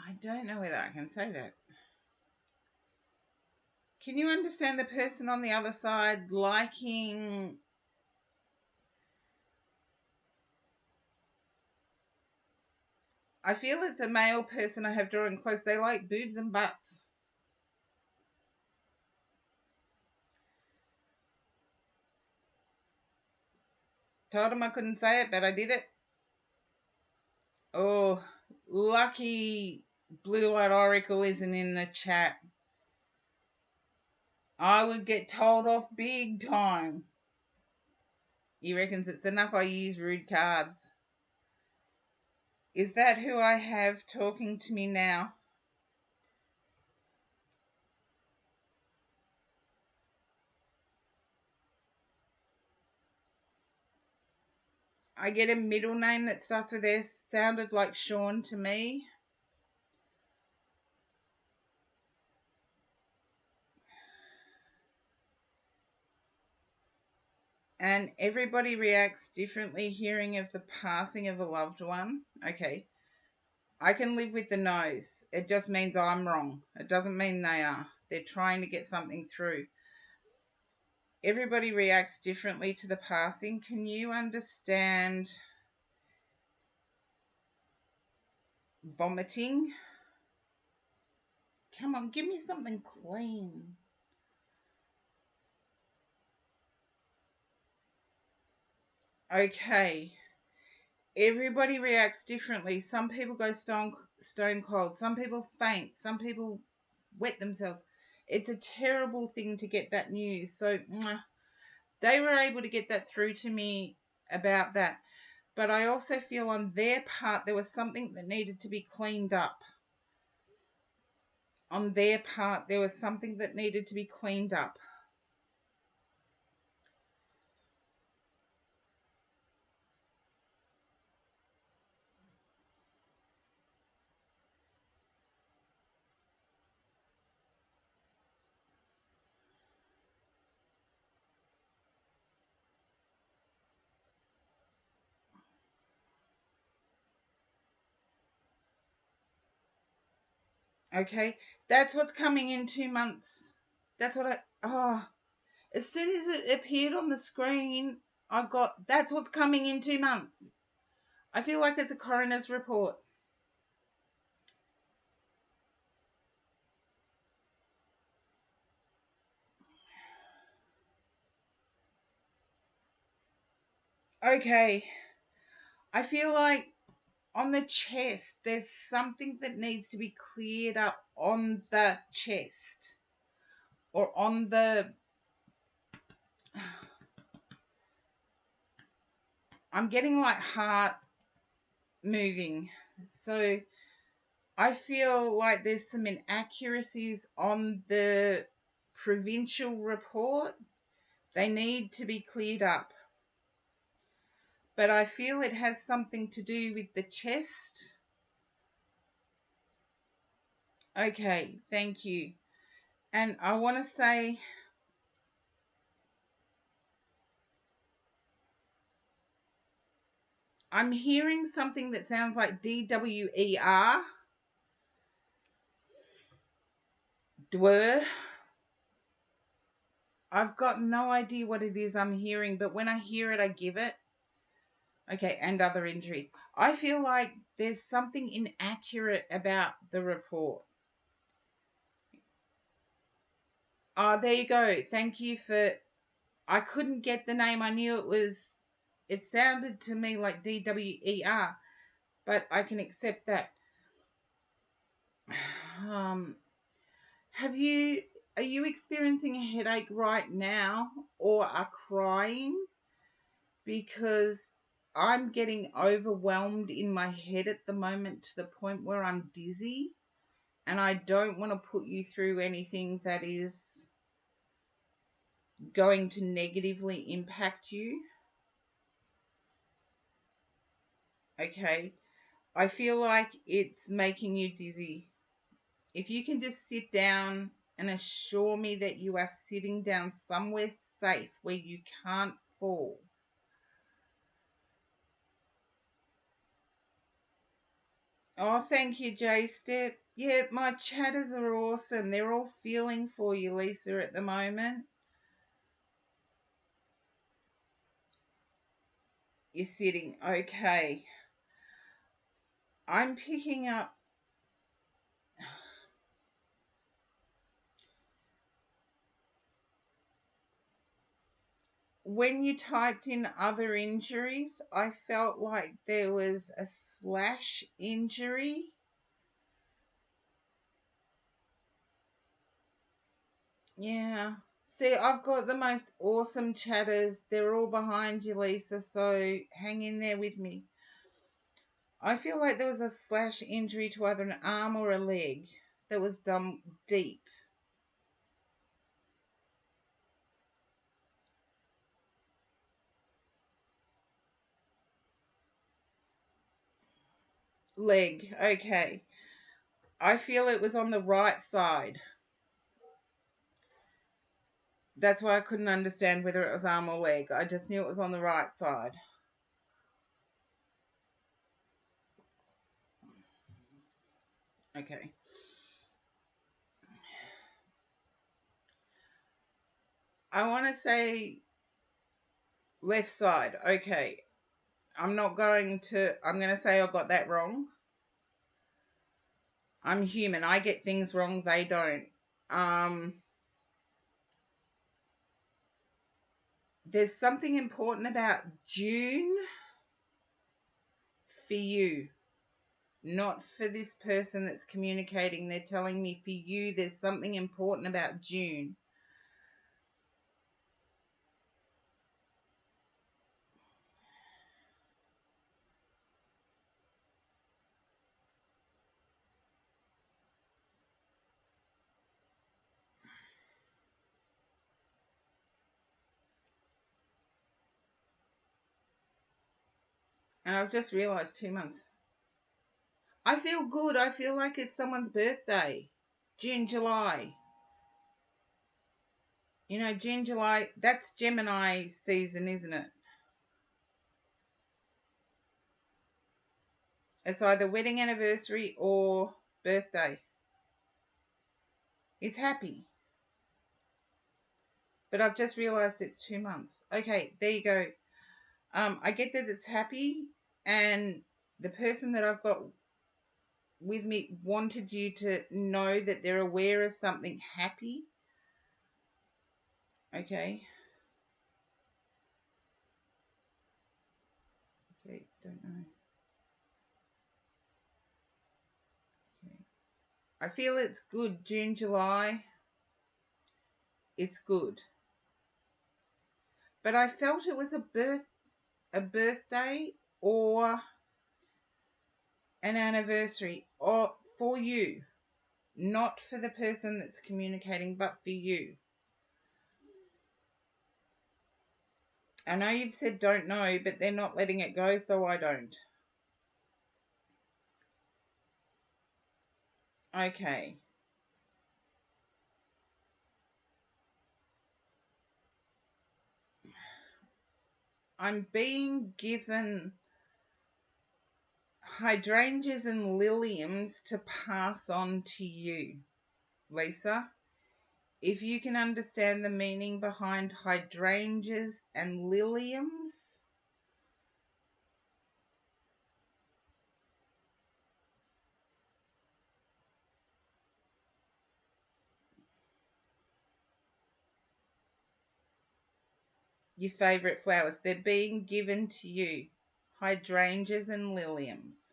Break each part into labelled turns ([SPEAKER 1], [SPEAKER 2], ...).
[SPEAKER 1] I don't know whether I can say that. Can you understand the person on the other side liking... I feel it's a male person I have drawn close. They like boobs and butts. Told him I couldn't say it, but I did it. Oh, lucky Blue Light Oracle isn't in the chat. I would get told off big time. He reckons it's enough I use rude cards. Is that who I have talking to me now? I get a middle name that starts with S. Sounded like Sean to me. And everybody reacts differently hearing of the passing of a loved one. Okay. I can live with the no's. It just means I'm wrong. It doesn't mean they are. They're trying to get something through. Everybody reacts differently to the passing. Can you understand vomiting? Come on, give me something clean. Okay. Everybody reacts differently. Some people go stone cold. Some people faint. Some people wet themselves. It's a terrible thing to get that news. So they were able to get that through to me about that. But I also feel on their part there was something that needed to be cleaned up. On their part there was something that needed to be cleaned up. Okay, that's what's coming in 2 months. That's what as soon as it appeared on the screen, I got, that's what's coming in 2 months. I feel like it's a coroner's report. Okay, I feel like on the chest, there's something that needs to be cleared up on the chest or on the... I'm getting like heart moving. So I feel like there's some inaccuracies on the provincial report. They need to be cleared up. But I feel it has something to do with the chest. Okay, thank you. And I want to say, I'm hearing something that sounds like DWER. Dwer. I've got no idea what it is I'm hearing, but when I hear it, I give it. Okay, and other injuries. I feel like there's something inaccurate about the report. Oh, there you go. Thank you for... I couldn't get the name. I knew it was... It sounded to me like DWER, but I can accept that. Are you experiencing a headache right now or are crying? Because I'm getting overwhelmed in my head at the moment to the point where I'm dizzy, and I don't want to put you through anything that is going to negatively impact you. Okay, I feel like it's making you dizzy. If you can just sit down and assure me that you are sitting down somewhere safe where you can't fall. Oh, thank you, J Step. Yeah, my chatters are awesome. They're all feeling for you, Lisa, at the moment. You're sitting. Okay. I'm picking up. When you typed in other injuries, I felt like there was a slash injury. Yeah. See, I've got the most awesome chatters. They're all behind you, Lisa, so hang in there with me. I feel like there was a slash injury to either an arm or a leg that was done deep. Leg, okay. I feel it was on the right side. That's why I couldn't understand whether it was arm or leg. I just knew it was on the right side. Okay. I want to say left side. Okay. I'm going to say I got that wrong. I'm human. I get things wrong. They don't. Um, there's something important about June for you, not for this person that's communicating. They're telling me for you, there's something important about June. And I've just realized 2 months. I feel good. I feel like it's someone's birthday. June, July. You know, June, July, that's Gemini season, isn't it? It's either wedding anniversary or birthday. It's happy. But I've just realized it's 2 months. Okay, there you go. I get that it's happy, and the person that I've got with me wanted you to know that they're aware of something happy. Okay. Okay, don't know. Okay. I feel it's good. June, July. It's good. But I felt it was a birthday or an anniversary or for you, not for the person that's communicating, but for you. I know you've said don't know, but they're not letting it go, so I don't. Okay. I'm being given hydrangeas and liliums to pass on to you, Lisa. If you can understand the meaning behind hydrangeas and liliums. Your favourite flowers. They're being given to you. Hydrangeas and liliums.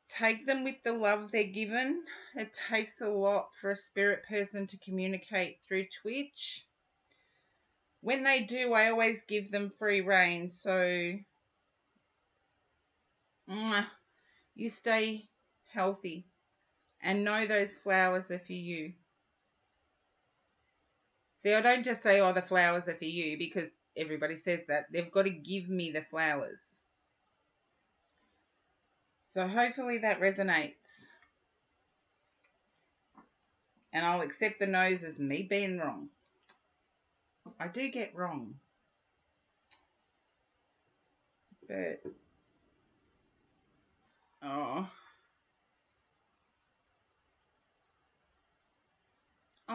[SPEAKER 1] Take them with the love they're given. It takes a lot for a spirit person to communicate through Twitch. When they do, I always give them free reign. So, you stay healthy and know those flowers are for you. See, I don't just say, oh, the flowers are for you, because everybody says that. They've got to give me the flowers. So hopefully that resonates. And I'll accept the no's as me being wrong. I do get wrong. But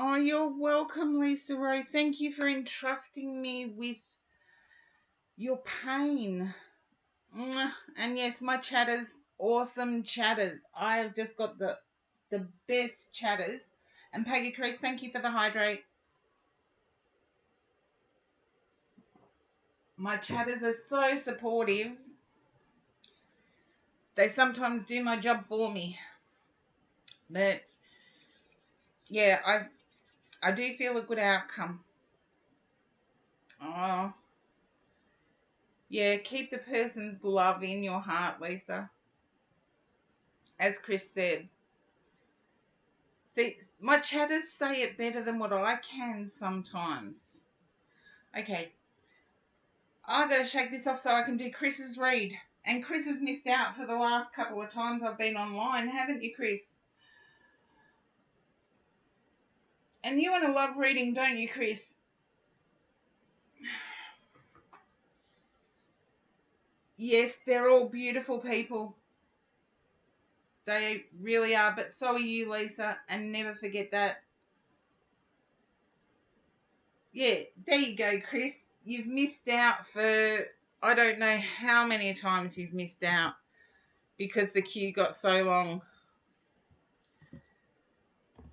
[SPEAKER 1] Oh, you're welcome, Lisa Rowe. Thank you for entrusting me with your pain. And yes, my chatters, awesome chatters. I've just got the best chatters. And Peggy Chris, thank you for the hydrate. My chatters are so supportive. They sometimes do my job for me. But yeah, I do feel a good outcome. Oh, yeah, keep the person's love in your heart, Lisa. As Chris said. See, my chatters say it better than what I can sometimes. Okay, I gotta shake this off so I can do Chris's read. And Chris has missed out for the last couple of times I've been online, haven't you, Chris? And you want to love reading, don't you, Chris? Yes, they're all beautiful people. They really are, but so are you, Lisa, and never forget that. Yeah, there you go, Chris. You've missed out for, I don't know how many times you've missed out because the queue got so long.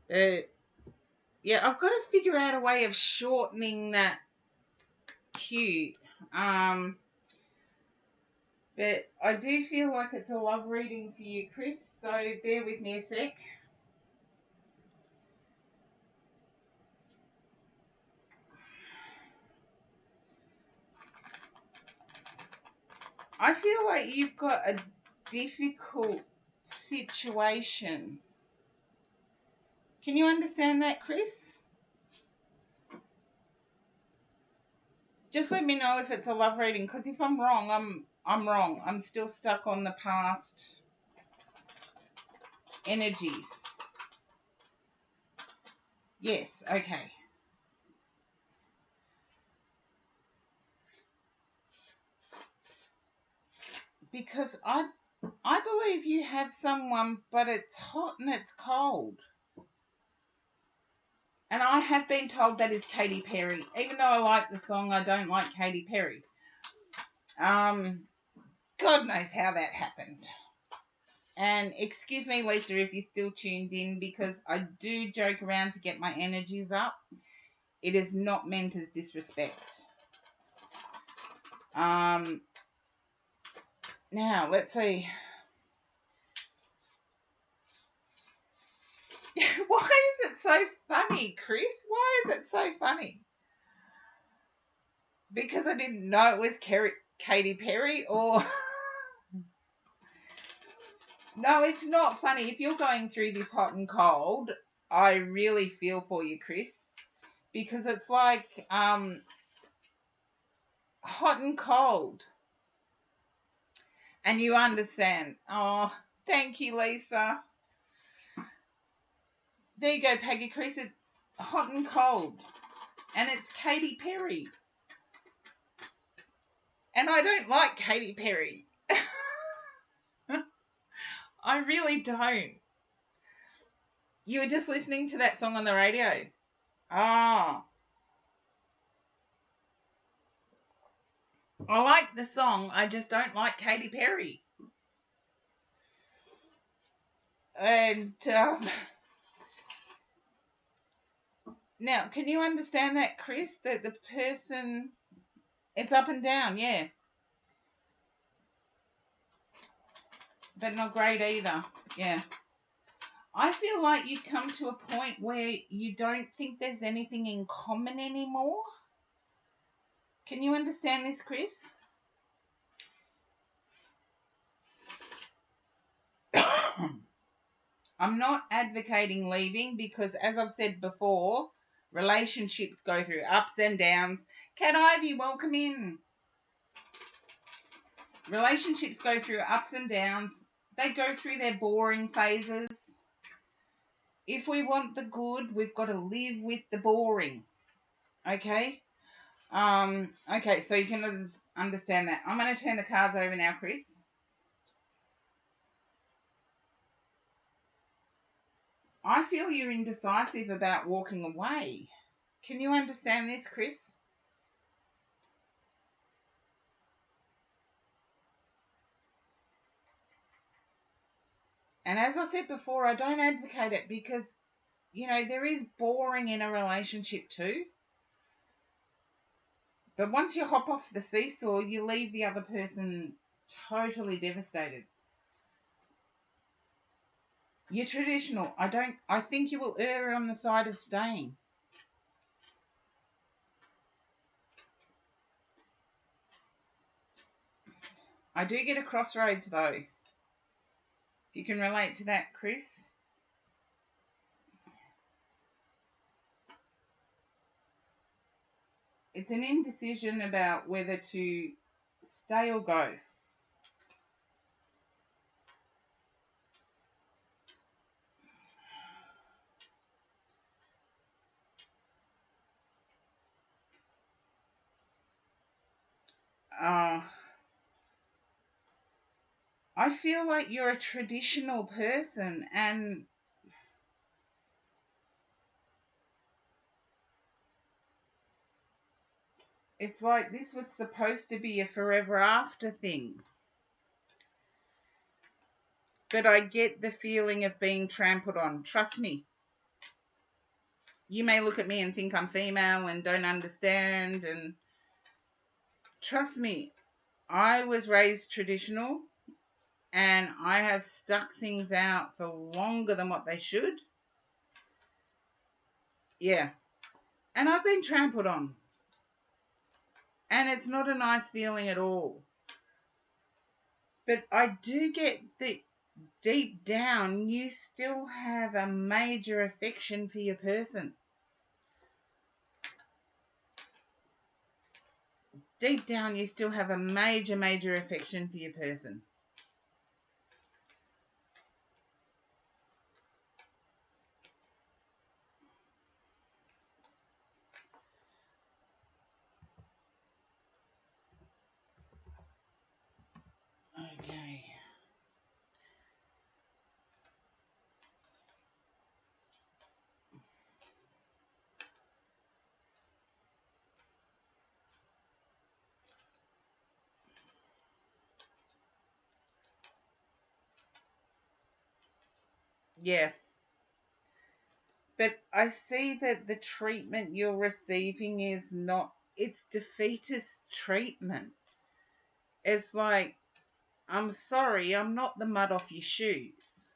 [SPEAKER 1] Yeah, I've got to figure out a way of shortening that queue. But I do feel like it's a love reading for you, Chris, so bear with me a sec. I feel like you've got a difficult situation. Can you understand that, Chris? Just let me know if it's a love reading, because if I'm wrong, I'm wrong. I'm still stuck on the past energies. Yes, okay. Because I believe you have someone, but it's hot and it's cold. And I have been told that is Katy Perry. Even though I like the song, I don't like Katy Perry. God knows how that happened. And excuse me, Lisa, if you're still tuned in, because I do joke around to get my energies up. It is not meant as disrespect. Now, let's see. Why is it so funny, Chris? Why is it so funny? Because I didn't know it was Katy Perry, or... No, it's not funny. If you're going through this hot and cold, I really feel for you, Chris. Because it's like hot and cold. And you understand. Oh, thank you, Lisa. There you go, Peggy Chris. It's hot and cold. And it's Katy Perry. And I don't like Katy Perry. I really don't. You were just listening to that song on the radio. Oh. I like the song. I just don't like Katy Perry. And now, can you understand that, Chris? That the person, it's up and down, yeah. But not great either, yeah. I feel like you've come to a point where you don't think there's anything in common anymore. Can you understand this, Chris? I'm not advocating leaving because, as I've said before, relationships go through ups and downs. Cat Ivy, welcome in. Relationships go through ups and downs. They go through their boring phases. If we want the good, we've got to live with the boring. Okay? Okay, so you can understand that. I'm going to turn the cards over now, Chris. I feel you're indecisive about walking away. Can you understand this, Chris? And as I said before, I don't advocate it because, there is boring in a relationship too. But once you hop off the seesaw, you leave the other person totally devastated. You're traditional. I think you will err on the side of staying. I do get a crossroads though. If you can relate to that, Chris. It's an indecision about whether to stay or go. Uh, I feel like you're a traditional person, and it's like this was supposed to be a forever after thing. But I get the feeling of being trampled on. Trust me. You may look at me and think I'm female and don't understand, and trust me, I was raised traditional and I have stuck things out for longer than what they should. Yeah. And I've been trampled on. And it's not a nice feeling at all. But I do get that deep down you still have a major affection for your person. Deep down you still have a major, major affection for your person. Okay. Yeah. But I see that the treatment you're receiving is not, it's defeatist treatment. It's like, I'm sorry, I'm not the mud off your shoes.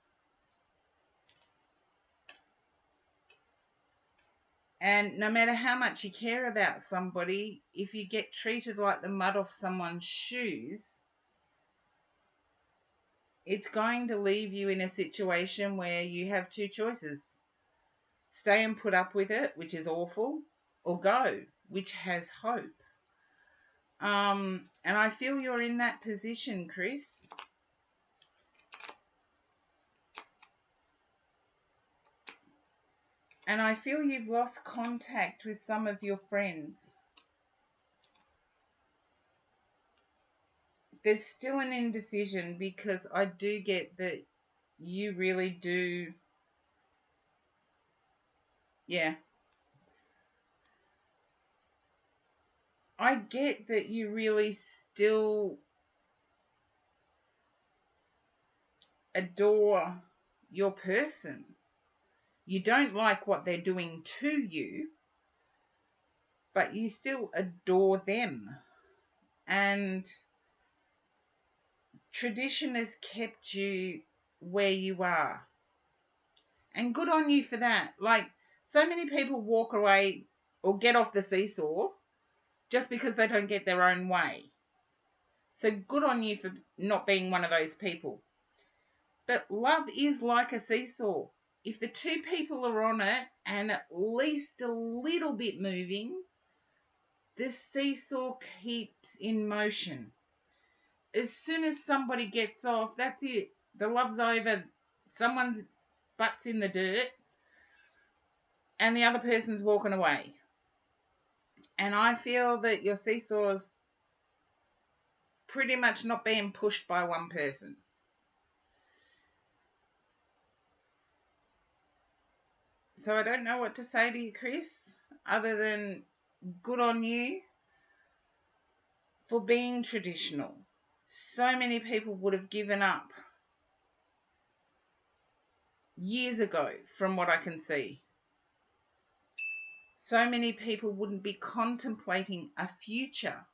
[SPEAKER 1] And no matter how much you care about somebody, if you get treated like the mud off someone's shoes, it's going to leave you in a situation where you have two choices: stay and put up with it, which is awful, or go, which has hope. And I feel you're in that position, Chris. And I feel you've lost contact with some of your friends. There's still an indecision because I do get that you really do. Yeah. I get that you really still adore your person. You don't like what they're doing to you, but you still adore them. And tradition has kept you where you are. And good on you for that. Like, so many people walk away or get off the seesaw just because they don't get their own way. So good on you for not being one of those people. But love is like a seesaw. If the two people are on it and at least a little bit moving, the seesaw keeps in motion. As soon as somebody gets off, that's it. The love's over. Someone's butt's in the dirt and the other person's walking away. And I feel that your seesaw's pretty much not being pushed by one person. So I don't know what to say to you, Chris, other than good on you for being traditional. So many people would have given up years ago, from what I can see. So many people wouldn't be contemplating a future,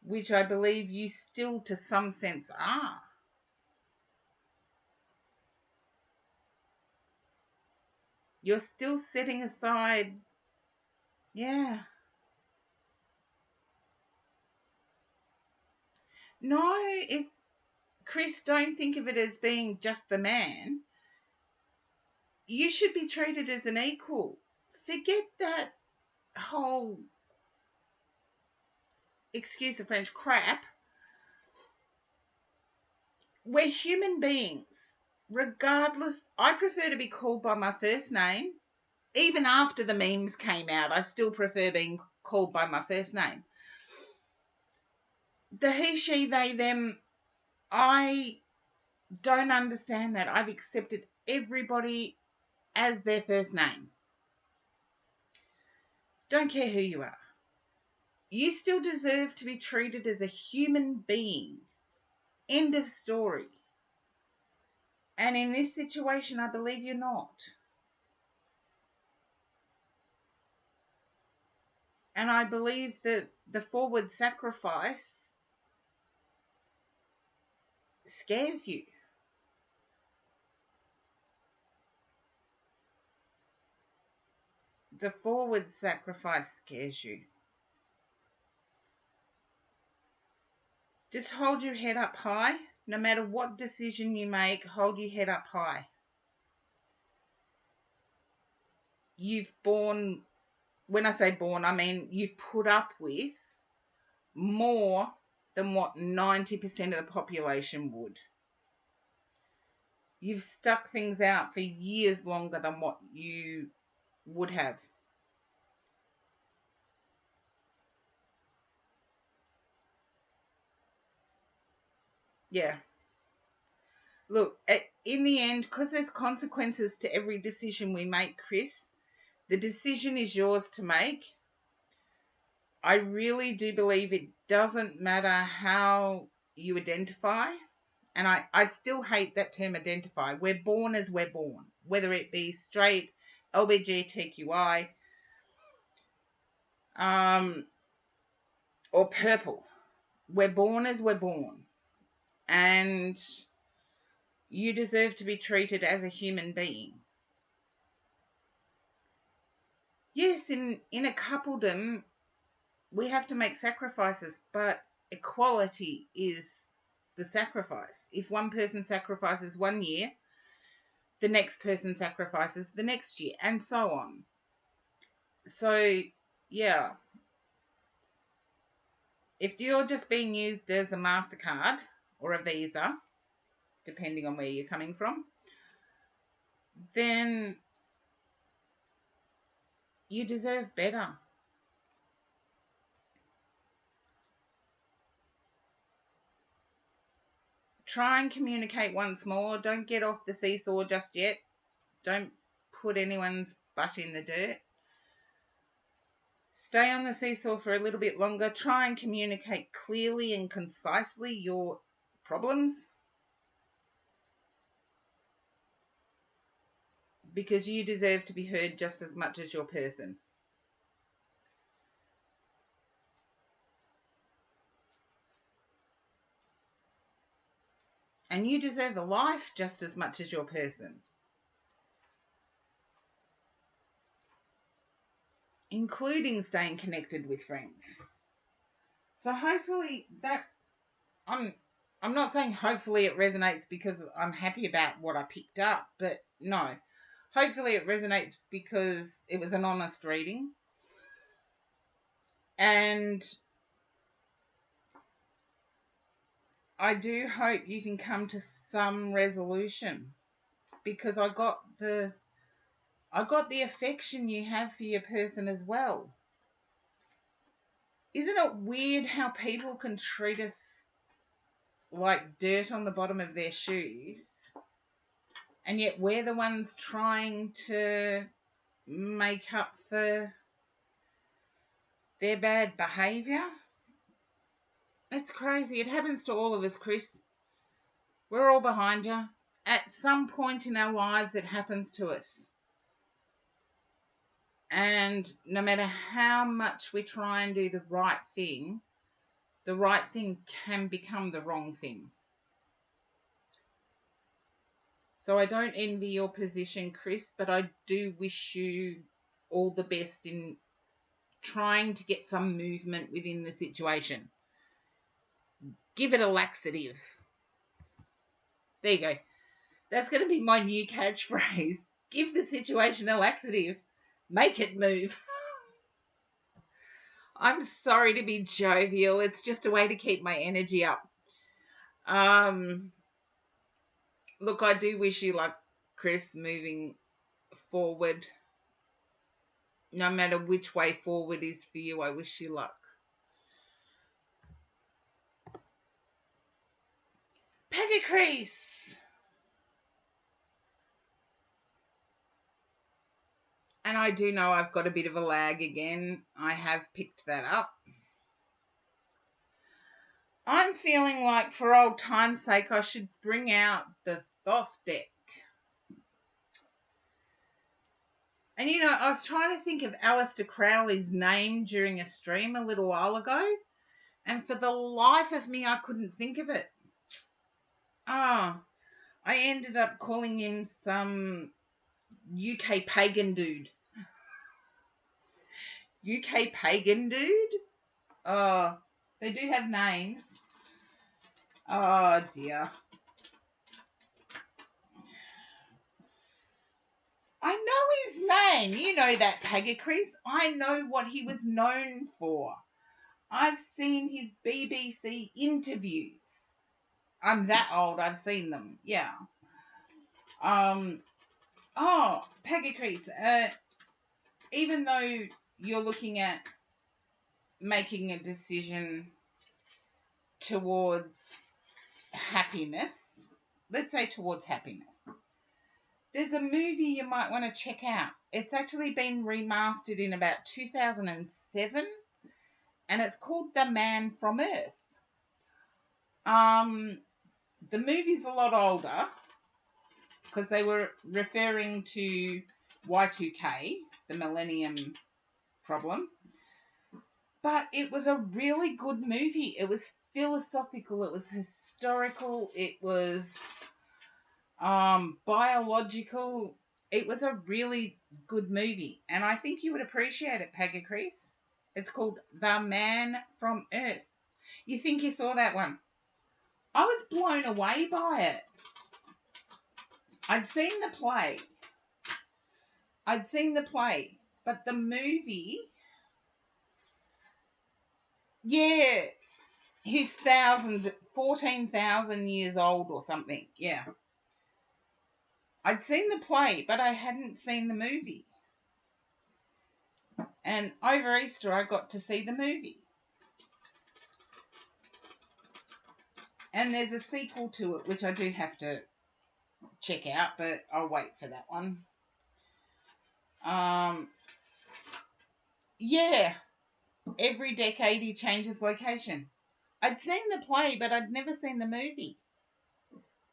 [SPEAKER 1] which I believe you still, to some sense, are. You're still setting aside, yeah. No, if Chris, don't think of it as being just the man. You should be treated as an equal. Forget that whole, excuse the French, crap. We're human beings. Regardless, I prefer to be called by my first name. Even after the memes came out, I still prefer being called by my first name. The he, she, they, them, I don't understand that. I've accepted everybody as their first name. Don't care who you are. You still deserve to be treated as a human being. End of story. And in this situation, I believe you're not. And I believe that the forward sacrifice scares you. The forward sacrifice scares you. Just hold your head up high. No matter what decision you make, hold your head up high. You've borne, when I say borne, I mean you've put up with more than what 90% of the population would. You've stuck things out for years longer than what you would have. Yeah. Look, in the end, because there's consequences to every decision we make, Chris, the decision is yours to make. I really do believe it doesn't matter how you identify. And I still hate that term identify. We're born as we're born, whether it be straight, LBGTQI, or purple. We're born as we're born. And you deserve to be treated as a human being. Yes, in a coupledom, we have to make sacrifices, but equality is the sacrifice. If one person sacrifices 1 year, the next person sacrifices the next year, and so on. So, yeah, if you're just being used as a MasterCard or a Visa, depending on where you're coming from, then you deserve better. Try and communicate once more. Don't get off the seesaw just yet. Don't put anyone's butt in the dirt. Stay on the seesaw for a little bit longer. Try and communicate clearly and concisely your problems, because you deserve to be heard just as much as your person. And you deserve a life just as much as your person, including staying connected with friends. So hopefully that, I'm not saying hopefully it resonates because I'm happy about what I picked up, but no. Hopefully it resonates because it was an honest reading. And I do hope you can come to some resolution, because I got the affection you have for your person as well. Isn't it weird how people can treat us like dirt on the bottom of their shoes, and yet we're the ones trying to make up for their bad behaviour. It's crazy. It happens to all of us, Chris. We're all behind you. At some point in our lives, it happens to us. And no matter how much we try and do the right thing can become the wrong thing. So I don't envy your position, Chris, but I do wish you all the best in trying to get some movement within the situation. Give it a laxative. There you go. That's going to be my new catchphrase. Give the situation a laxative. Make it move. I'm sorry to be jovial. It's just a way to keep my energy up. Look, I do wish you luck, Chris, moving forward. No matter which way forward is for you, I wish you luck. Peggy Crease. And I do know I've got a bit of a lag again. I have picked that up. I'm feeling like, for old time's sake, I should bring out the Thoth deck. And you know, I was trying to think of Aleister Crowley's name during a stream a little while ago, and for the life of me, I couldn't think of it. I ended up calling him some UK pagan dude. UK pagan dude? They do have names. Oh dear. I know his name. You know that, Pagacris. I know what he was known for. I've seen his BBC interviews. I'm that old. I've seen them. Yeah. Pagacris. Even though you're looking at making a decision towards happiness, let's say towards happiness, there's a movie you might want to check out. It's actually been remastered in about 2007, and it's called The Man from Earth. The movie's a lot older because they were referring to Y2K, the Millennium Problem. But it was a really good movie. It was philosophical. It was historical. It was biological. It was a really good movie, and I think you would appreciate it, Pagacris. It's called The Man from Earth. You think you saw that one? I was blown away by it. I'd seen the play, but the movie, yeah, he's 14,000 years old or something. Yeah. I'd seen the play, but I hadn't seen the movie. And over Easter, I got to see the movie. And there's a sequel to it, which I do have to check out, but I'll wait for that one. Yeah. Every decade he changes location. I'd seen the play, but I'd never seen the movie.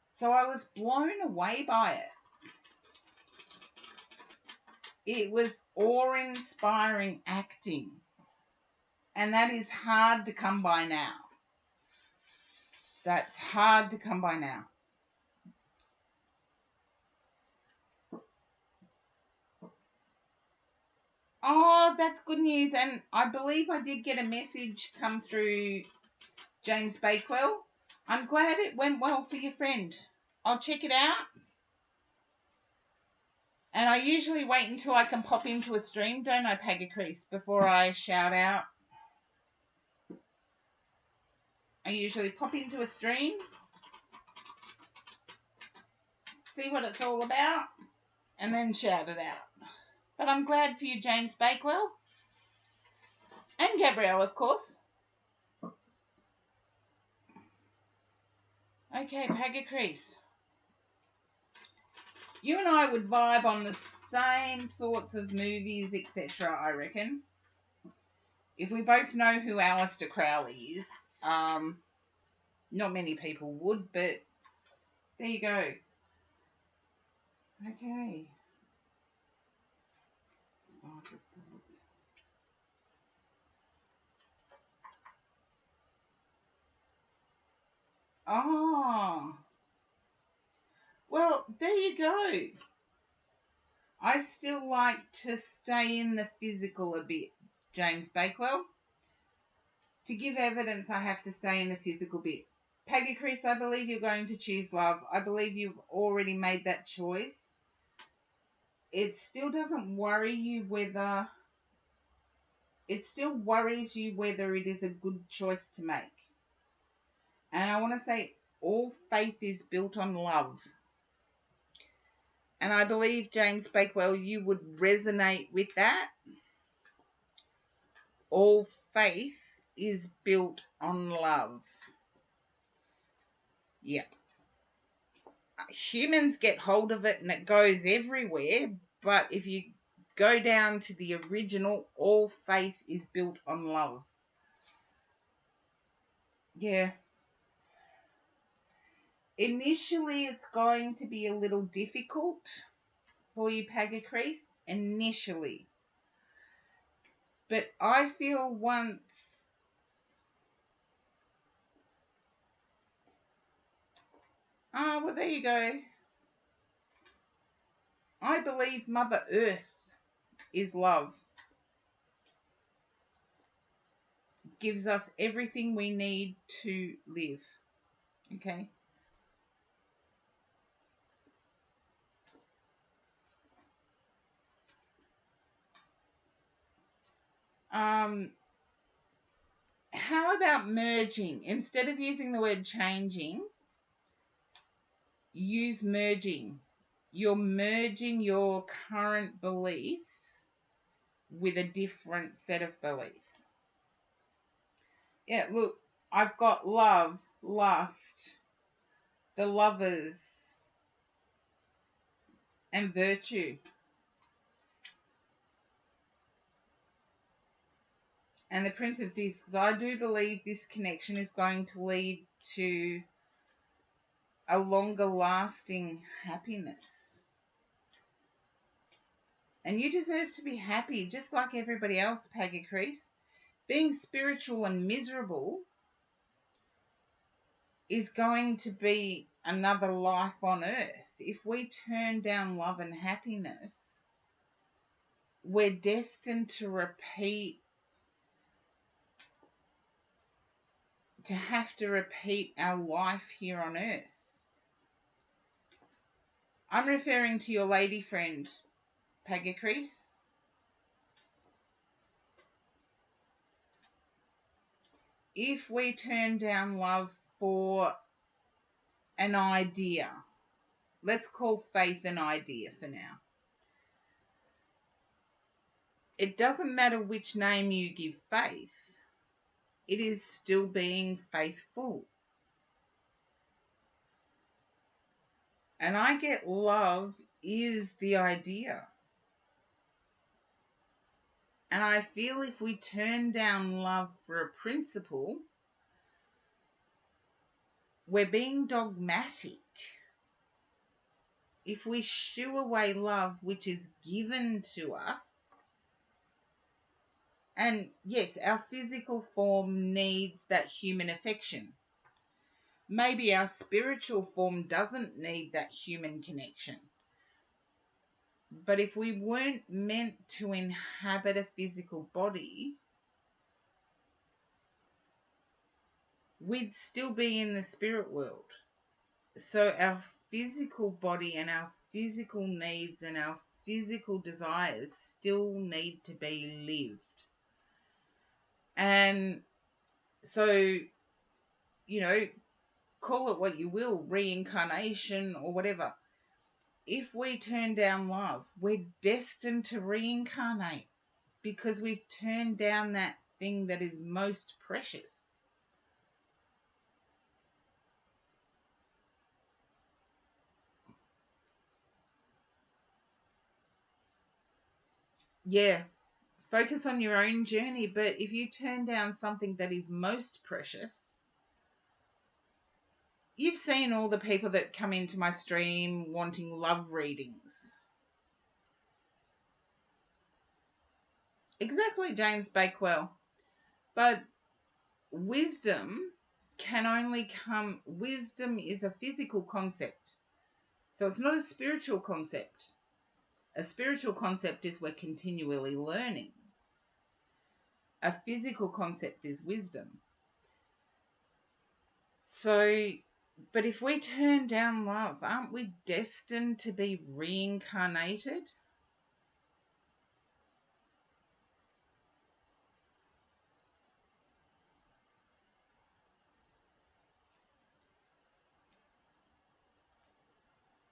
[SPEAKER 1] So I was blown away by it. It was awe-inspiring acting. And that is hard to come by now. That's hard to come by now. Oh, that's good news. And I believe I did get a message come through James Bakewell. I'm glad it went well for your friend. I'll check it out. And I usually wait until I can pop into a stream, don't I, Pagacris, before I shout out. I usually pop into a stream, see what it's all about, and then shout it out. But I'm glad for you, James Bakewell. And Gabrielle, of course. Okay, Pagacris. You and I would vibe on the same sorts of movies, etc., I reckon. If we both know who Aleister Crowley is, not many people would, but there you go. Okay. Five of Swords. Oh. Well, there you go. I still like to stay in the physical a bit, James Bakewell. To give evidence, I have to stay in the physical bit. Peggy Chris, I believe you're going to choose love. I believe you've already made that choice. It still doesn't worry you whether... It still worries you whether it is a good choice to make. And I want to say all faith is built on love. And I believe, James Bakewell, you would resonate with that. All faith is built on love. Yep. Humans get hold of it and it goes everywhere, but if you go down to the original, all faith is built on love. Yeah. Initially, it's going to be a little difficult for you, Pagacrease, initially. But I feel once... Oh, well, there you go. I believe Mother Earth is love. Gives us everything we need to live. Okay? How about merging? Instead of using the word changing, use merging. You're merging your current beliefs with a different set of beliefs. Yeah, look, I've got love, lust, the Lovers, and virtue. And the Prince of Discs. I do believe this connection is going to lead to a longer lasting happiness. And you deserve to be happy, just like everybody else, Pagacrease. Being spiritual and miserable is going to be another life on earth. If we turn down love and happiness, we're destined to have to repeat our life here on earth. I'm referring to your lady friend, Pagacrease. If we turn down love for an idea, let's call faith an idea for now. It doesn't matter which name you give faith, it is still being faithful. And I get love is the idea. And I feel if we turn down love for a principle, we're being dogmatic. If we shoo away love, which is given to us, and yes, our physical form needs that human affection. Maybe our spiritual form doesn't need that human connection. But if we weren't meant to inhabit a physical body, we'd still be in the spirit world. So our physical body and our physical needs and our physical desires still need to be lived. And so, call it what you will, reincarnation or whatever. If we turn down love, we're destined to reincarnate because we've turned down that thing that is most precious. Yeah, focus on your own journey. But if you turn down something that is most precious, you've seen all the people that come into my stream wanting love readings. Exactly, James Bakewell. But wisdom wisdom is a physical concept. So it's not a spiritual concept. A spiritual concept is we're continually learning. A physical concept is wisdom. So, but if we turn down love, aren't we destined to be reincarnated?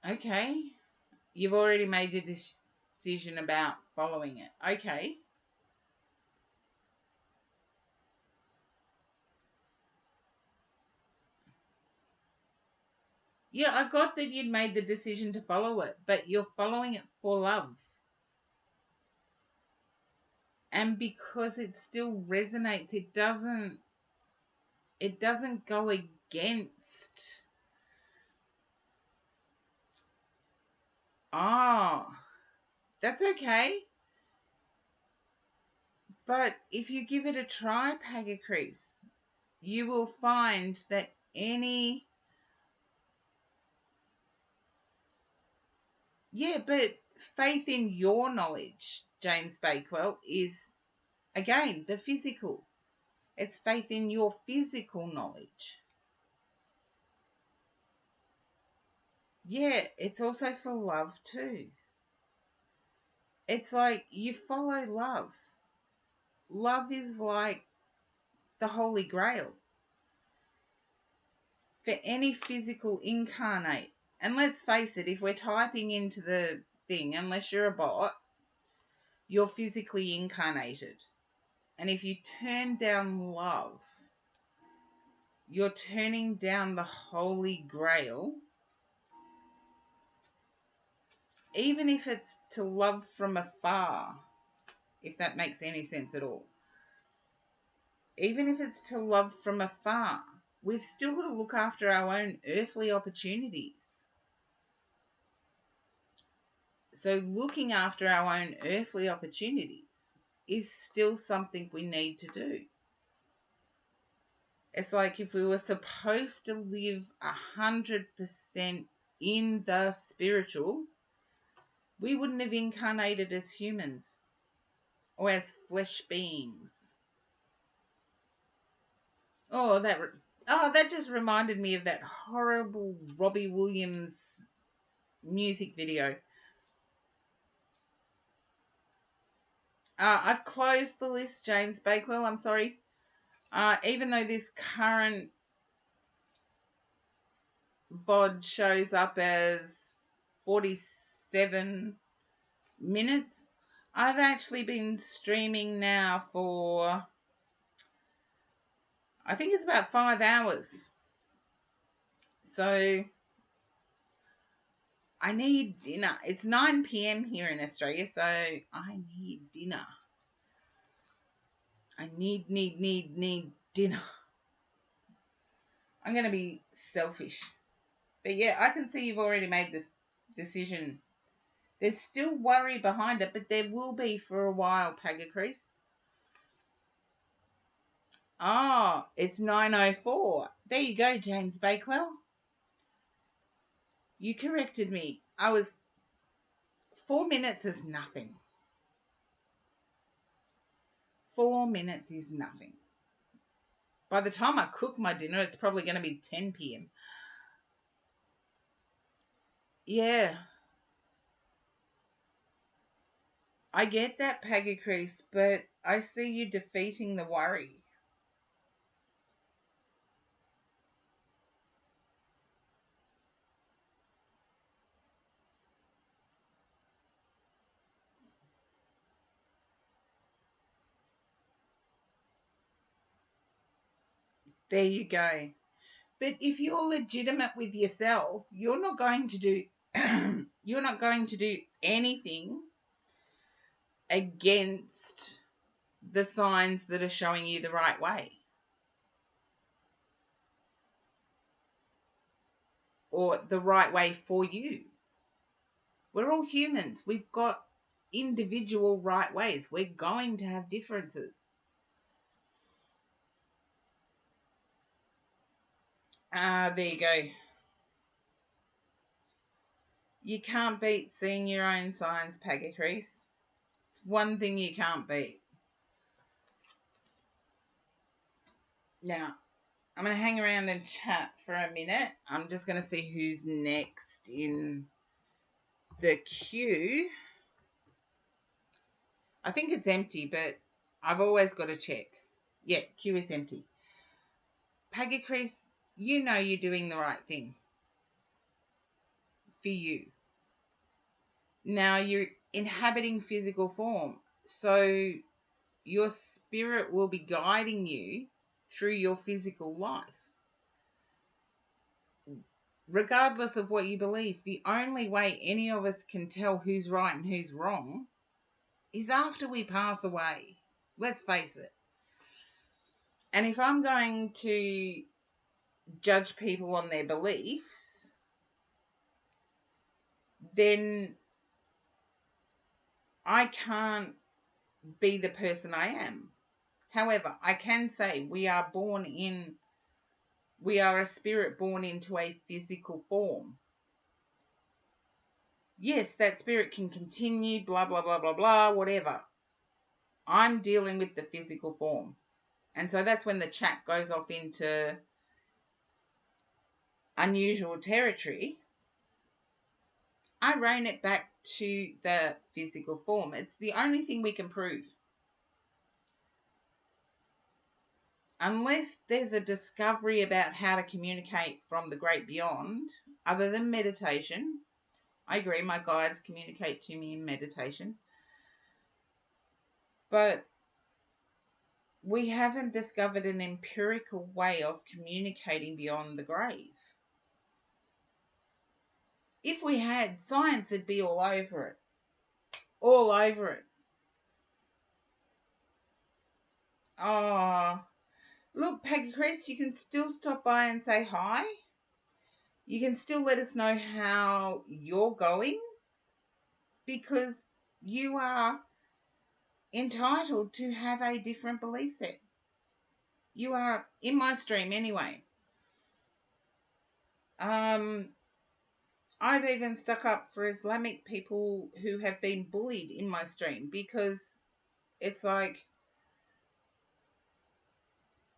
[SPEAKER 1] Okay. You've already made a decision about following it. Okay. Yeah, I got that you'd made the decision to follow it, but you're following it for love. And because it still resonates, it doesn't go against. Ah, that's okay. But if you give it a try, Pagacris, you will find that but faith in your knowledge, James Bakewell, is again the physical. It's faith in your physical knowledge. Yeah, it's also for love too. It's like you follow love. Love is like the Holy Grail for any physical incarnate. And let's face it, if we're typing into the thing, unless you're a bot, you're physically incarnated. And if you turn down love, you're turning down the Holy Grail, even if it's to love from afar, if that makes any sense at all. Even if it's to love from afar, we've still got to look after our own earthly opportunities. So, looking after our own earthly opportunities is still something we need to do. It's like if we were supposed to live 100% in the spiritual, we wouldn't have incarnated as humans or as flesh beings. That just reminded me of that horrible Robbie Williams music video. I've closed the list, James Bakewell. I'm sorry. Even though this current VOD shows up as 47 minutes, I've actually been streaming now for, I think it's about 5 hours. So I need dinner. It's 9 p.m. here in Australia, so I need dinner. I need dinner. I'm going to be selfish. But yeah, I can see you've already made this decision. There's still worry behind it, but there will be for a while, Pagacris. Oh, it's 9:04. There you go, James Bakewell. You corrected me. 4 minutes is nothing. 4 minutes is nothing. By the time I cook my dinner, it's probably going to be 10 p.m. Yeah, I get that, Pagacris, but I see you defeating the worry. There you go. But if you're legitimate with yourself, you're not going to do you're not going to do anything against the signs that are showing you the right way. Or the right way for you. We're all humans. We've got individual right ways. We're going to have differences. There you go. You can't beat seeing your own signs, Pagacrease. It's one thing you can't beat. Now, I'm going to hang around and chat for a minute. I'm just going to see who's next in the queue. I think it's empty, but I've always got to check. Yeah, queue is empty. Pagacrease, you know you're doing the right thing for you. Now you're inhabiting physical form, so your spirit will be guiding you through your physical life. Regardless of what you believe, the only way any of us can tell who's right and who's wrong is after we pass away. Let's face it. And if I'm going to judge people on their beliefs, then I can't be the person I am. However, I can say we are a spirit born into a physical form. Yes, that spirit can continue, blah, blah, blah, blah, blah, whatever. I'm dealing with the physical form. And so that's when the chat goes off into unusual territory. I rein it back to the physical form. It's the only thing we can prove. Unless there's a discovery about how to communicate from the great beyond, other than meditation. I agree, my guides communicate to me in meditation. But we haven't discovered an empirical way of communicating beyond the grave. If we had, science would be all over it. All over it. Oh, look, Pagacrease, you can still stop by and say hi. You can still let us know how you're going, because you are entitled to have a different belief set. You are in my stream anyway. I've even stuck up for Islamic people who have been bullied in my stream, because it's like,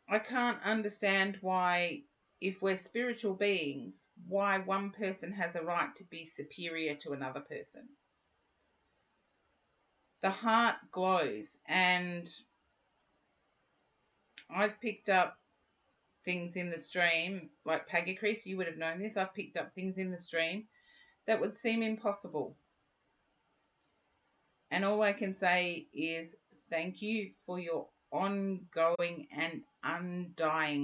[SPEAKER 1] I can't understand why, if we're spiritual beings, why one person has a right to be superior to another person. The heart glows, and I've picked up things in the stream, like Pagacrease, you would have known this. I've picked up things in the stream that would seem impossible. And all I can say is thank you for your ongoing and undying